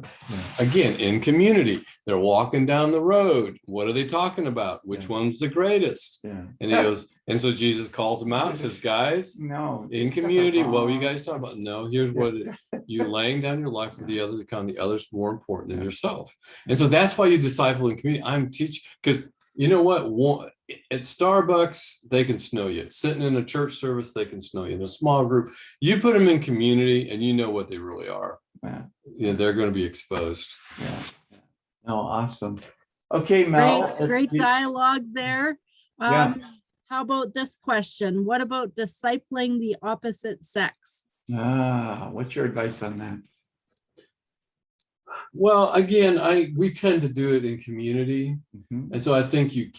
Again, in community, they're walking down the road. What are they talking about? Which one's the greatest? Yeah. And he goes, and so Jesus calls them out and says, guys, in community, what were you guys talking about? No, here's what it is. You laying down your life for the others to come, the other's more important than yourself. And so that's why you disciple in community. I'm teaching, because you know what? At Starbucks, they can snow you. Sitting in a church service, they can snow you. In a small group, you put them in community and you know what they really are. Yeah, they're going to be exposed. Yeah. Oh, awesome. Okay, Mel. Great dialogue there. Yeah. How about this question? What about discipling the opposite sex? What's your advice on that? Well, again, we tend to do it in community. Mm-hmm. And so I think you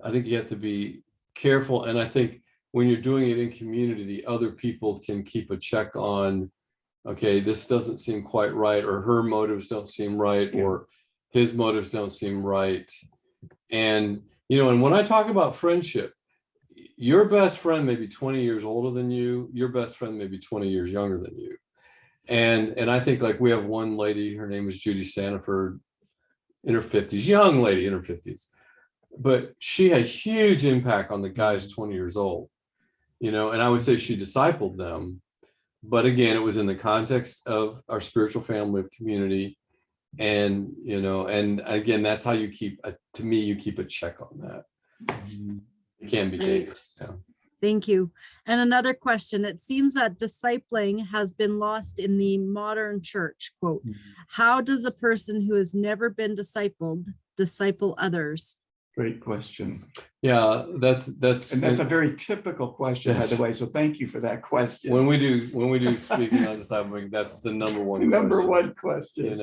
have to be careful. And I think when you're doing it in community, the other people can keep a check on, okay, this doesn't seem quite right, or her motives don't seem right, or his motives don't seem right. And, and when I talk about friendship, your best friend may be 20 years older than you, your best friend may be 20 years younger than you. And I think, like, we have one lady, her name is Judy Staniford, in her 50s, young lady in her 50s, but she had huge impact on the guys 20 years old, and I would say she discipled them. But again, it was in the context of our spiritual family of community. And, and again, that's how you keep a check on that. It can be dangerous. Yeah. Thank you. And another question. It seems that discipling has been lost in the modern church. Quote, how does a person who has never been discipled disciple others? Great question. Yeah, that's a very typical question, by the way. So thank you for that question. When we do speaking on discipling, that's the number one question.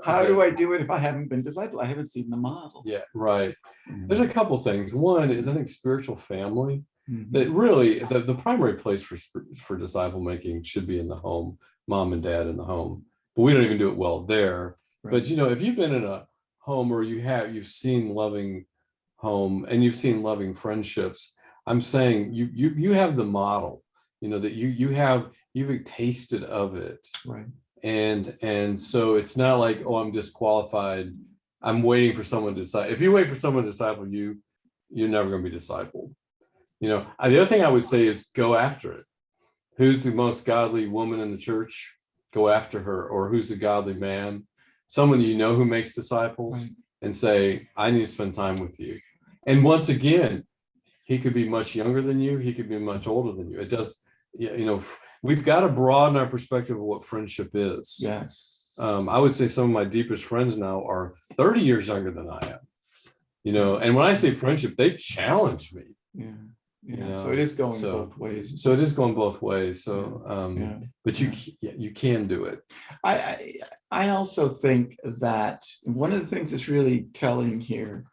How do I do it if I haven't been discipled? I haven't seen the model. Yeah, right. There's a couple things. One is, I think, spiritual family. That really the primary place for disciple making should be in the home, mom and dad in the home. But we don't even do it well there. Right. But if you've been in a home where you've seen loving home and you've seen loving friendships, I'm saying you have the model, that you've tasted of it. Right. And so it's not like, oh, I'm disqualified, I'm waiting for someone to decide. If you wait for someone to disciple you, you're never going to be discipled. The other thing I would say is go after it. Who's the most godly woman in the church? Go after her. Or who's the godly man? Someone who makes disciples, right. And say, I need to spend time with you. And once again, he could be much younger than you. He could be much older than you. It does, we've got to broaden our perspective of what friendship is. Yes. I would say some of my deepest friends now are 30 years younger than I am. And when I say friendship, they challenge me. Yeah. Yeah, so it is going So- both ways. So it is going both ways. So, Yeah. but you can do it. I also think that one of the things that's really telling here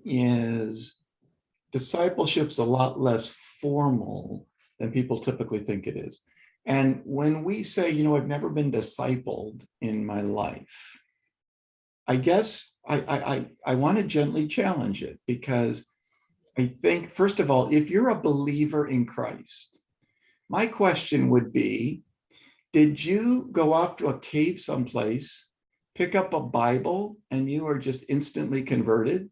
is discipleship's a lot less formal than people typically think it is. And when we say, I've never been discipled in my life, I guess I want to gently challenge it, because I think, first of all, if you're a believer in Christ, my question would be, did you go off to a cave someplace, pick up a Bible, and you are just instantly converted?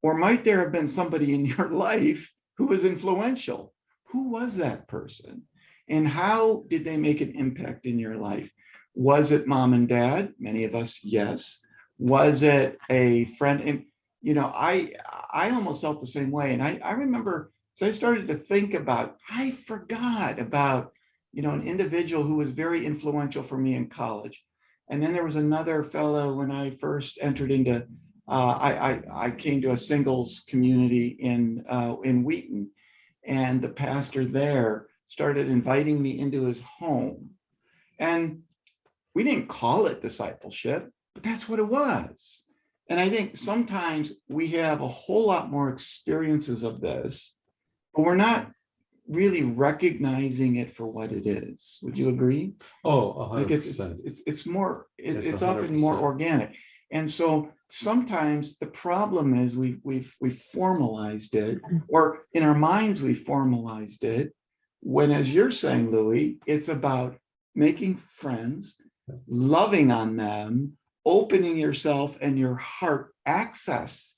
Or might there have been somebody in your life who was influential? Who was that person? And how did they make an impact in your life? Was it mom and dad? Many of us, yes. Was it a friend? And, I almost felt the same way. And I remember, so I started to think about, I forgot about, an individual who was very influential for me in college. And then there was another fellow when I first entered into, I came to a singles community in Wheaton, and the pastor there started inviting me into his home. And we didn't call it discipleship, but that's what it was. And I think sometimes we have a whole lot more experiences of this, but we're not really recognizing it for what it is. Would you agree? Oh, Like 100%. it's more, It's it's often more 100%. organic. And so sometimes the problem is we've formalized it, or in our minds we formalized it, when, as you're saying, Lewie, it's about making friends, loving on them, opening yourself and your heart access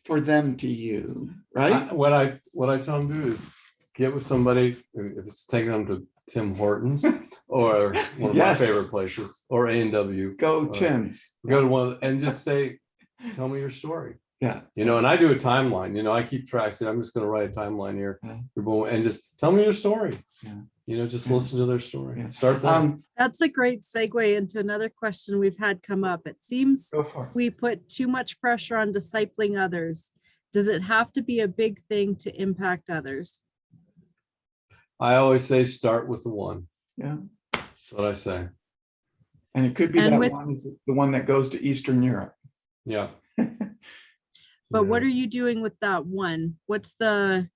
for them to you, right? What I tell them to do is get with somebody, if it's taking them to Tim Hortons or one of Yes. my favorite places, or A&W. Go Tim's. Go to one and just say, tell me your story. Yeah. And I do a timeline, I keep track. I'm just going to write a timeline here. Yeah. And just tell me your story. Yeah. Just Yeah. listen to their story. Yeah. Start there. That's a great segue into another question we've had come up. It seems Go for it. we put too much pressure on discipling others. Does it have to be a big thing to impact others? I always say start with the one. Yeah. That's what I say. And it could be And that with- one is the one that goes to Eastern Europe. Yeah. But what are you doing with that one? What's the,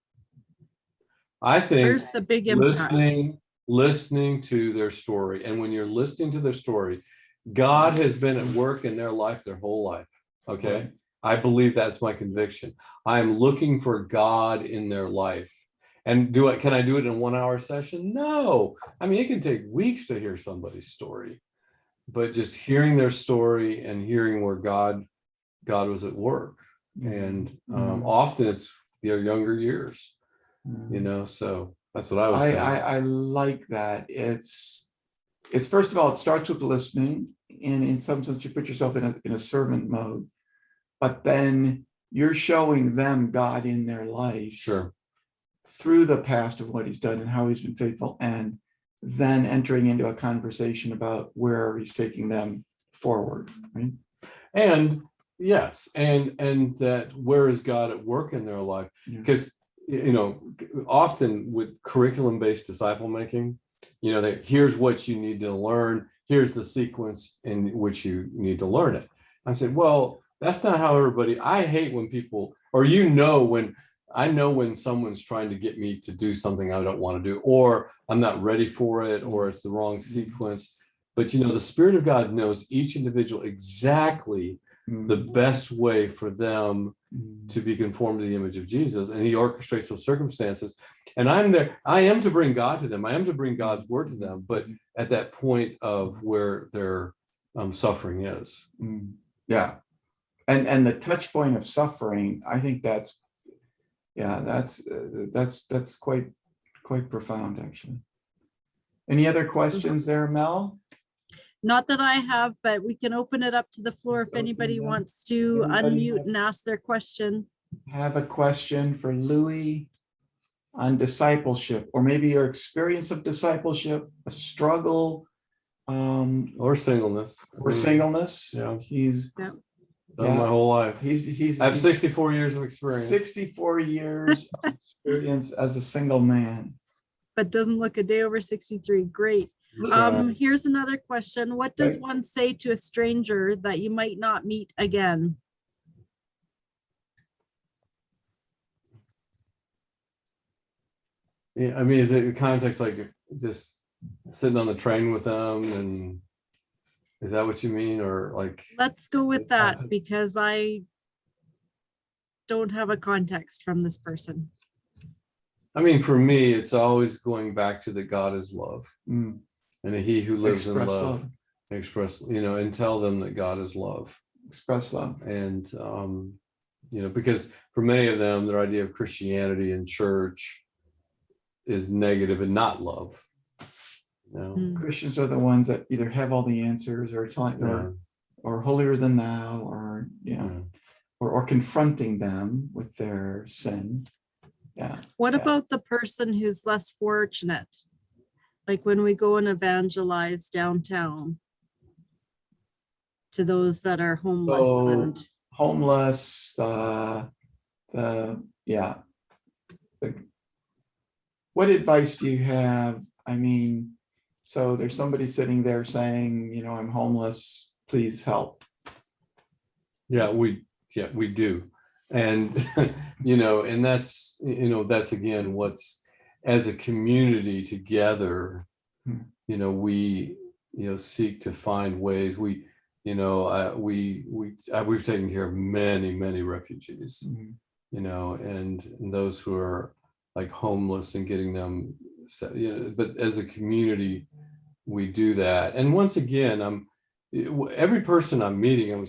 I think where's the big impact? listening to their story. And when you're listening to their story, God has been at work in their life their whole life. Okay. Right. I believe that's my conviction. I'm looking for God in their life. And can I do it in a 1 hour session? No. I mean, it can take weeks to hear somebody's story, but just hearing their story and hearing where God was at work. And often it's their younger years, so that's what I would say. I like that. It's first of all, it starts with listening, and in some sense you put yourself in a servant mode, but then you're showing them God in their life. Sure. Through the past of what he's done and how he's been faithful, and then entering into a conversation about where he's taking them forward, right? And yes, and that where is God at work in their life? Yeah. Because often with curriculum-based disciple making, that here's what you need to learn, here's the sequence in which you need to learn it. I said, well, that's not how everybody. I hate when people, or when someone's trying to get me to do something I don't want to do, or I'm not ready for it, or it's the wrong sequence. But the Spirit of God knows each individual exactly the best way for them to be conformed to the image of Jesus, and he orchestrates those circumstances. And I am to bring God to them. I am to bring God's word to them, but at that point of where their suffering is. Yeah. And the touch point of suffering, I think that's quite profound, actually. Any other questions there, Mel? Not that I have, but we can open it up to the floor if anybody wants to unmute and ask their question. Have a question for Lewie on discipleship, or maybe your experience of discipleship, a struggle, Or singleness. or singleness. Yeah. He's Yeah. Done my whole life. He's I have 64 years of experience. 64 years of experience as a single man. But doesn't look a day over 63. Great. Here's another question. What does Okay. one say to a stranger that you might not meet again? Yeah, I mean, is it in context like just sitting on the train with them, and is that what you mean, or like? Let's go with that because I don't have a context from this person. I mean, for me, it's always going back to that God is love, Mm. and he who lives Express in love, love. express, and tell them that God is love. Express love. And because for many of them, their idea of Christianity and church is negative and not love. Christians are the ones that either have all the answers or telling or holier than thou, or or confronting them with their sin. Yeah. What about the person who's less fortunate? Like when we go and evangelize downtown to those that are homeless and homeless, what advice do you have? I mean, so there's somebody sitting there saying, I'm homeless, please help. Yeah, we do. And, and that's again, what's, as a community together, we, seek to find ways. We've taken care of many refugees, and those who are like homeless and getting them, but as a community, we do that. And once again, every person I'm meeting,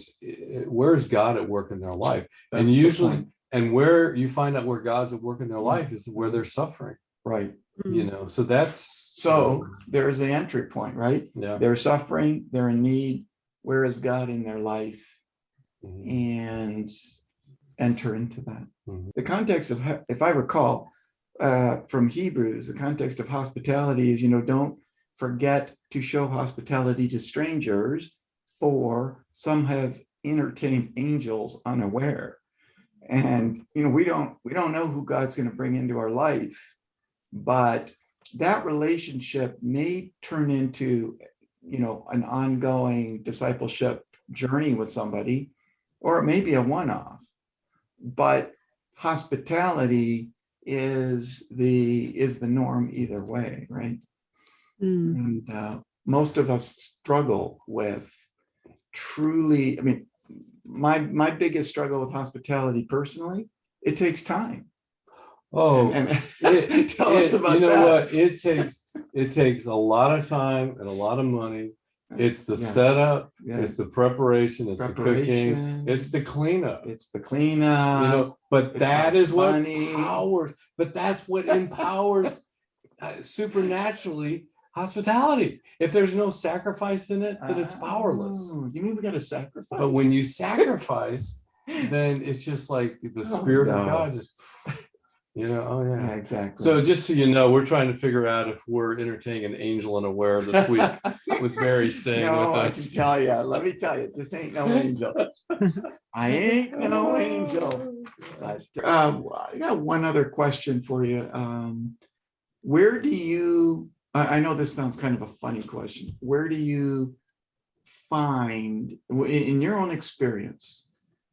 where's God at work in their life? That's and usually, and where you find out where God's at work in their life is where they're suffering. Right. So that's, there's the entry point, right? Yeah. They're suffering, they're in need. Where is God in their life? And enter into that. The context of, if I recall, from Hebrews, the context of hospitality is, don't forget to show hospitality to strangers, for some have entertained angels unaware. And we don't know who God's going to bring into our life, but that relationship may turn into an ongoing discipleship journey with somebody, or it may be a one-off. But hospitality is the norm either way, right? And most of us struggle with truly, my biggest struggle with hospitality personally, it takes time. Tell us about that. What? It takes a lot of time and a lot of money. It's the setup, it's the preparation, it's the cooking, it's the cleanup. But that is what empowers, but that's what empowers supernaturally hospitality. If there's no sacrifice in it, then it's powerless. You mean we got to sacrifice? But when you sacrifice, then it's just like the Spirit of God just, Yeah, exactly. So just so you know, we're trying to figure out if we're entertaining an angel unaware this week with Barry staying with us. Let me tell you, this ain't no angel. I ain't no angel. I got one other question for you. Where do you, I know this sounds kind of a funny question. Where do you find, in your own experience,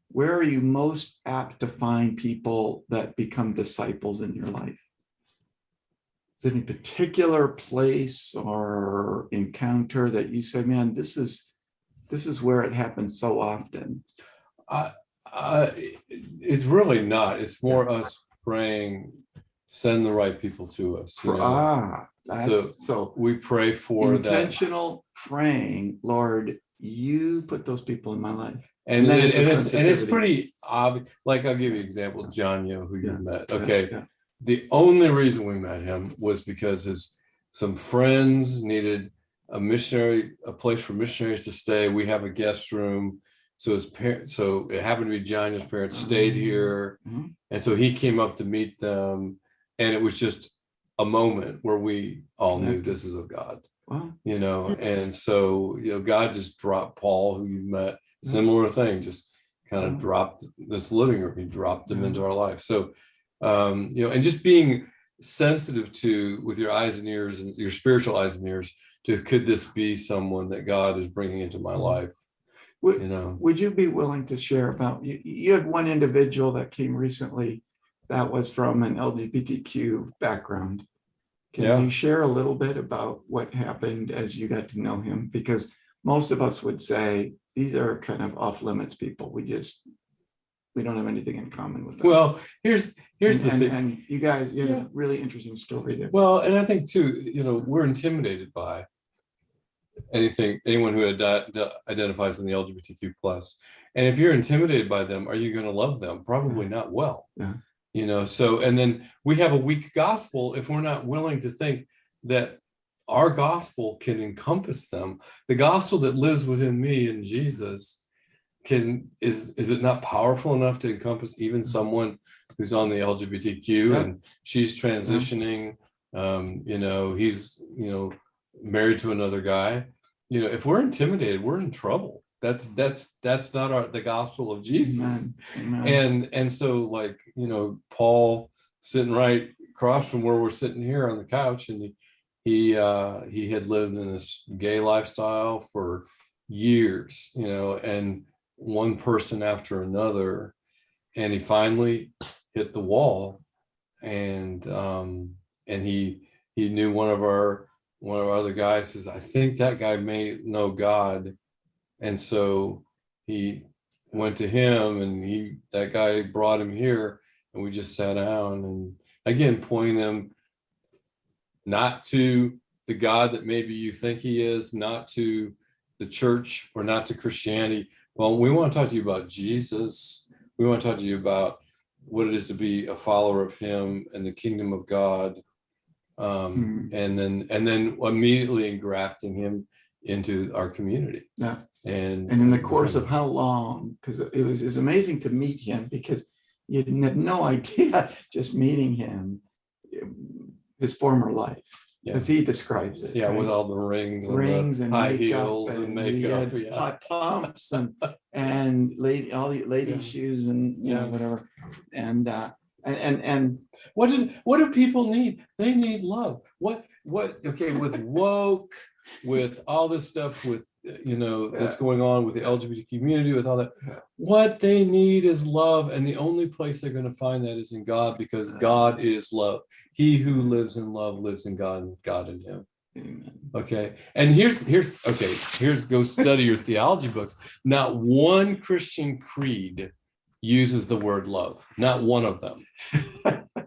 where are you most apt to find people that become disciples in your life? Is there any particular place or encounter that you say, man, this is where it happens so often? It's really not. It's more us praying, send the right people to us. So we pray for intentional praying, Lord, you put those people in my life. And it's pretty obvious. Like, I'll give you an example, John, who you met. Okay. Yeah. The only reason we met him was because some friends needed a place for missionaries to stay. We have a guest room. So his parents, so it happened to be John, his parents stayed here. And so he came up to meet them. And it was just a moment where we all knew this is of God. Wow. And so, God just dropped Paul, who you met, similar thing, just kind of dropped this living room. He dropped them into our life. So, and just being sensitive to, with your eyes and ears and your spiritual eyes and ears, to could this be someone that God is bringing into my life? Would you be willing to share about, you had one individual that came recently that was from an LGBTQ background. Can you share a little bit about what happened as you got to know him? Because most of us would say these are kind of off limits people. We don't have anything in common with them. Well, here's the thing. And you guys, you had a really interesting story there. Well, and I think too, we're intimidated by anyone who identifies in the LGBTQ plus. And if you're intimidated by them, are you going to love them? Probably not well. Yeah. So, and then we have a weak gospel if we're not willing to think that our gospel can encompass them. The gospel that lives within me and Jesus is it not powerful enough to encompass even someone who's on the LGBTQ and she's transitioning, he's, married to another guy. If we're intimidated, we're in trouble. That's not the gospel of Jesus. Amen. And so Paul sitting right across from where we're sitting here on the couch, and he had lived in this gay lifestyle for years, and one person after another, and he finally hit the wall, and he knew one of our other guys says, I think that guy may know God. And so he went to him, and that guy brought him here, and we just sat down, and again, pointing them not to the God that maybe you think he is, not to the church or not to Christianity. Well, we want to talk to you about Jesus. We want to talk to you about what it is to be a follower of him and the kingdom of God. And then immediately engrafting him into our community. Yeah. And in the course of how long, because it was amazing to meet him, because you had no idea just meeting him, his former life, as he describes it. Yeah, right? With all the rings and high heels and makeup, hot pumps and all the lady shoes and whatever. And what do people need? They need love. With woke, with all this stuff with that's going on with the LGBT community, with all that, what they need is love, and the only place they're going to find that is in God, because God is love. He who lives in love lives in God, and God in him. Amen. Okay, and here's go study your theology books. Not one Christian creed uses the word love. Not one of them.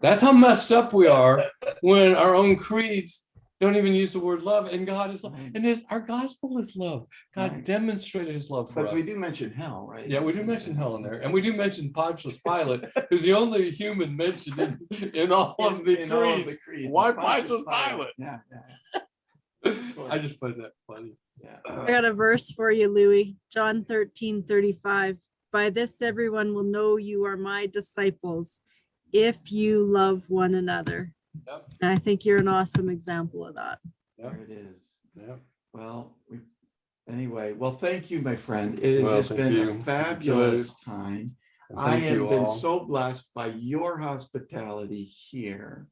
That's how messed up we are when our own creeds don't even use the word love, and God is love. And our gospel is love. God demonstrated his love for us. But we do mention hell, right? Yeah, we do mention hell in there. And we do mention Pontius Pilate, who's the only human mentioned in all of the creeds. Why Pontius Pilate? Yeah. I just find that funny. Yeah. I got a verse for you, Lewie. John 13:35. By this everyone will know you are my disciples, if you love one another. Yep. And I think you're an awesome example of that. Yep. There it is. Yep. Well, thank you, my friend. It has just been a fabulous time. I have been so blessed by your hospitality here.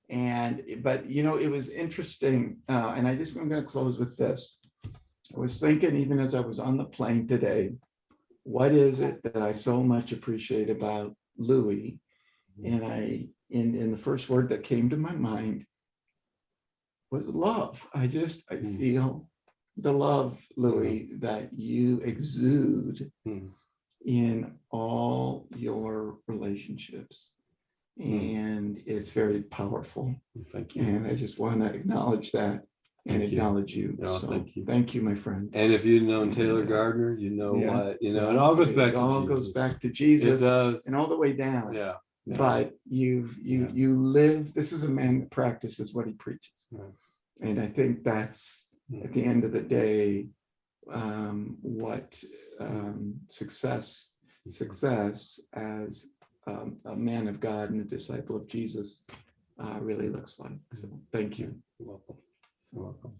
But it was interesting. And I'm going to close with this. I was thinking, even as I was on the plane today, what is it that I so much appreciate about Lewie? And in the first word that came to my mind was love. I feel the love, Lewie, that you exude in all your relationships. And it's very powerful. Thank you. And I just want to acknowledge that and acknowledge you. No, So thank you, my friend. And if you've known Taylor Gardner, it all goes back to Jesus. It all goes back to Jesus. It does. And all the way down. Yeah. But you live, this is a man that practices what he preaches. Right. And I think that's at the end of the day, what success as a man of God and a disciple of Jesus really looks like. So thank you. You're welcome. You're welcome.